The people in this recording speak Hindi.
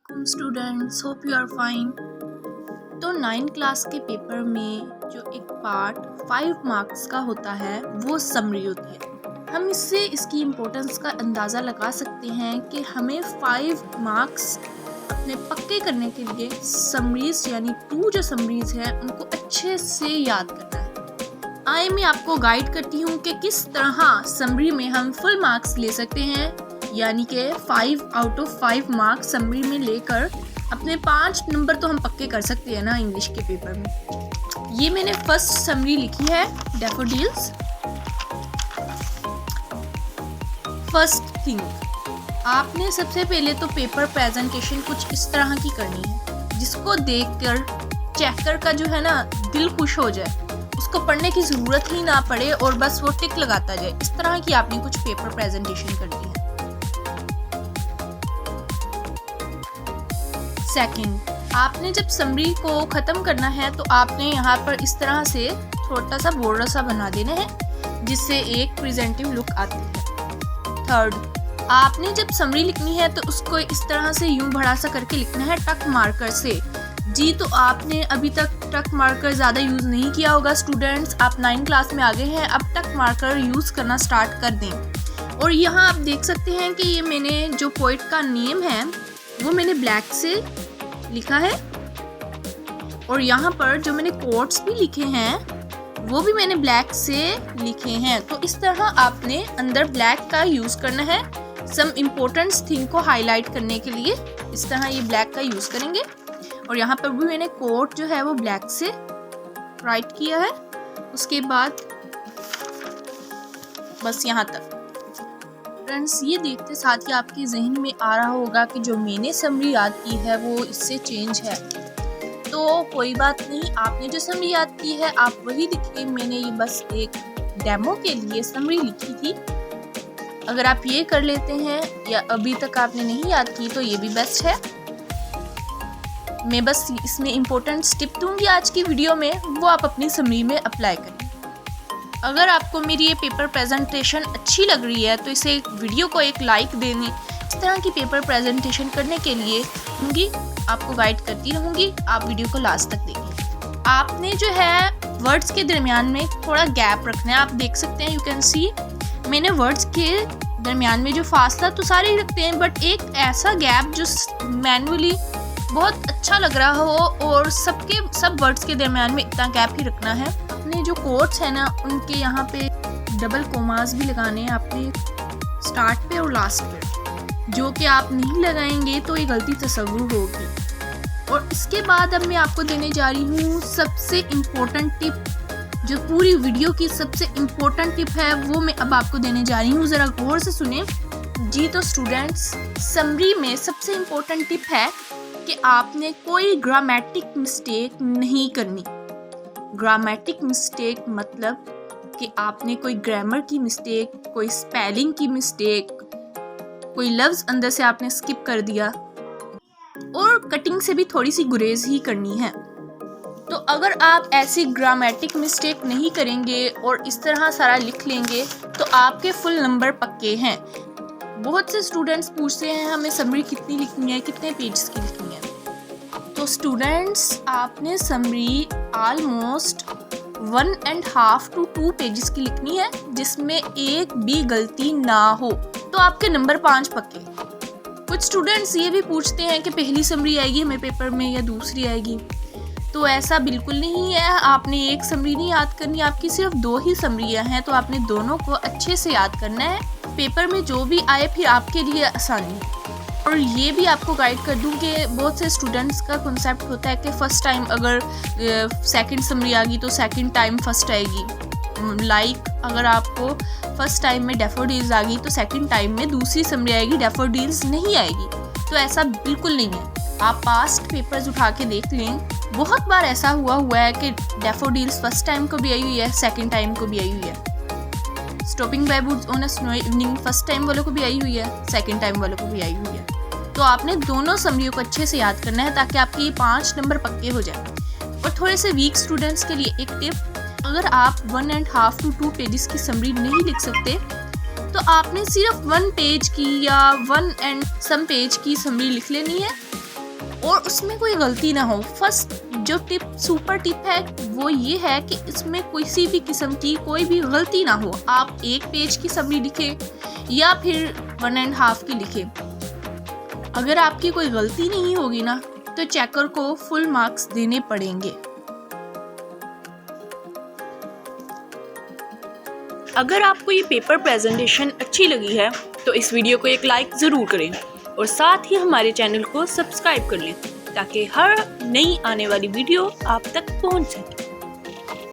वालेकुम students, hope you are fine. तो 9 क्लास के पेपर में जो एक पार्ट 5 मार्क्स का होता है वो समरी होती है। हम इससे इसकी इम्पोर्टेंस का अंदाज़ा लगा सकते हैं कि हमें 5 मार्क्स अपने पक्के करने के लिए समरीज यानी 2 जो समरीज हैं उनको अच्छे से याद करना है। आइए मैं आपको गाइड करती हूँ कि किस तरह समरी में हम फुल मार्क्स ले सकते हैं, यानी कि 5 आउट ऑफ 5 मार्क्स समरी में लेकर अपने 5 नंबर तो हम पक्के कर सकते हैं ना इंग्लिश के पेपर में। ये मैंने फर्स्ट समरी लिखी है, डैफोडिल्स। फर्स्ट थिंग, आपने सबसे पहले तो पेपर प्रेजेंटेशन कुछ इस तरह की करनी है जिसको देखकर चेकर का जो है ना दिल खुश हो जाए, उसको पढ़ने की ज़रूरत ही ना पड़े और बस वो टिक लगाता जाए। इस तरह की आपने कुछ पेपर प्रेजेंटेशन करनी है। सेकंड, आपने जब समरी को ख़त्म करना है तो आपने यहाँ पर इस तरह से छोटा सा बॉर्डर सा बना देना है जिससे एक प्रेजेंटिव लुक आती है। थर्ड, आपने जब समरी लिखनी है तो उसको इस तरह से यूं बड़ा सा करके लिखना है टक मार्कर से। जी, तो आपने अभी तक टक मार्कर ज़्यादा यूज़ नहीं किया होगा स्टूडेंट्स, आप 9 क्लास में आ गए हैं, अब टक मार्कर यूज़ करना स्टार्ट कर दें। और यहाँ आप देख सकते हैं कि ये मैंने जो पोइट का नेम है वो मैंने ब्लैक से लिखा है और यहाँ पर जो मैंने कोट्स भी लिखे हैं वो भी मैंने ब्लैक से लिखे हैं। तो इस तरह आपने अंदर ब्लैक का यूज़ करना है सम इम्पोर्टेंट थिंग को हाईलाइट करने के लिए। इस तरह ये ब्लैक का यूज़ करेंगे और यहाँ पर भी मैंने कोट जो है वो ब्लैक से राइट किया है। उसके बाद बस यहाँ तक। फ्रेंड्स, ये देखते साथ ही आपके जहन में आ रहा होगा कि जो मैंने समरी याद की है वो इससे चेंज है। तो कोई बात नहीं, आपने जो समरी याद की है आप वही लिखिए। मैंने ये बस एक डेमो के लिए समरी लिखी थी। अगर आप ये कर लेते हैं या अभी तक आपने नहीं याद की तो ये भी बेस्ट है। मैं बस इसमें इम्पोर्टेंट टिप दूंगी आज की वीडियो में, वो आप अपनी समरी में अप्लाई करें। अगर आपको मेरी ये पेपर प्रेजेंटेशन अच्छी लग रही है तो इसे वीडियो को एक लाइक देने। इस तरह की पेपर प्रेजेंटेशन करने के लिए आपको गाइड करती रहूँगी, आप वीडियो को लास्ट तक देखिए। आपने जो है वर्ड्स के दरमियान में थोड़ा गैप रखना है। आप देख सकते हैं, यू कैन सी मैंने वर्ड्स के दरमियान में जो फासला तो सारे ही रखते हैं, बट एक ऐसा गैप जो मैनुअली बहुत अच्छा लग रहा हो और सब वर्ड्स के दरमियान में इतना गैप ही रखना है। अपने जो कोट्स है ना उनके यहाँ पे डबल कोमास भी लगाने हैं आपने स्टार्ट पे और लास्ट पे, जो कि आप नहीं लगाएंगे तो ये गलती तस्वुर होगी। और इसके बाद अब मैं आपको देने जा रही हूँ सबसे इम्पोर्टेंट टिप, जो पूरी वीडियो की सबसे इम्पोर्टेंट टिप है वो मैं अब आपको देने जा रही हूँ। ज़रा गौर से सुने जी। तो स्टूडेंट्स, समरी में सबसे इम्पोर्टेंट टिप है कि आपने कोई ग्रामेटिक मिस्टेक नहीं करनी। ग्रामेटिक मिस्टेक मतलब कि आपने कोई ग्रामर की मिस्टेक, कोई स्पेलिंग की मिस्टेक, कोई लफ्ज़ अंदर से आपने स्किप कर दिया और कटिंग से भी थोड़ी सी गुरेज ही करनी है। तो अगर आप ऐसी ग्रामेटिक मिस्टेक नहीं करेंगे और इस तरह सारा लिख लेंगे तो आपके फुल नंबर पक्के हैं। बहुत से स्टूडेंट्स पूछते हैं हमें समरी कितनी लिखनी है, कितने पेजेस की लिखनी है। तो स्टूडेंट्स, आपने समरी ऑलमोस्ट 1.5 to 2 पेजेस की लिखनी है जिसमें एक भी गलती ना हो, तो आपके नंबर 5 पक्के। कुछ स्टूडेंट्स ये भी पूछते हैं कि पहली समरी आएगी हमें पेपर में या दूसरी आएगी, तो ऐसा बिल्कुल नहीं है। आपने एक समरी नहीं याद करनी, आपकी सिर्फ 2 ही समरियाँ हैं, तो आपने दोनों को अच्छे से याद करना है। पेपर में जो भी आए फिर आपके लिए आसानी। और ये भी आपको गाइड कर दूं कि बहुत से स्टूडेंट्स का कॉन्सेप्ट होता है कि फ़र्स्ट टाइम अगर सेकंड समरी आ गई तो सेकंड टाइम फर्स्ट आएगी। लाइक अगर आपको फर्स्ट टाइम में डैफोडिल्स आ गई तो सेकंड टाइम में दूसरी समरी आएगी, डैफोडिल्स नहीं आएगी। तो ऐसा बिल्कुल नहीं है। आप पास्ट पेपर्स उठा के देख लें, बहुत बार ऐसा हुआ है कि डैफोडिल्स फर्स्ट टाइम को भी आई हुई है, सेकेंड टाइम को भी आई हुई है। Stopping by woods on a snowy evening first time वालों को भी आई हुई है, सेकंड टाइम वालों को भी आई हुई है। तो आपने दोनों समरियों को अच्छे से याद करना है ताकि आपके ये 5 नंबर पक्के हो जाए। और थोड़े से वीक स्टूडेंट्स के लिए एक टिप, अगर आप 1.5 to 2 पेजेस की समरी नहीं लिख सकते तो आपने सिर्फ 1 पेज की या 1 and some पेज की समरी लिख लेनी है और उसमें कोई गलती ना हो। फर्स्ट जो टिप सुपर टिप है वो ये है कि इसमें किसी भी किस्म की कोई भी गलती ना हो। आप 1 पेज की समरी लिखें या फिर 1.5 की लिखें। अगर आपकी कोई गलती नहीं होगी ना तो चेकर को फुल मार्क्स देने पड़ेंगे। अगर आपको ये पेपर प्रेजेंटेशन अच्छी लगी है तो इस वीडियो को एक लाइक ज़रूर करें और साथ ही हमारे चैनल को सब्सक्राइब कर लें ताकि हर नई आने वाली वीडियो आप तक पहुंच सके।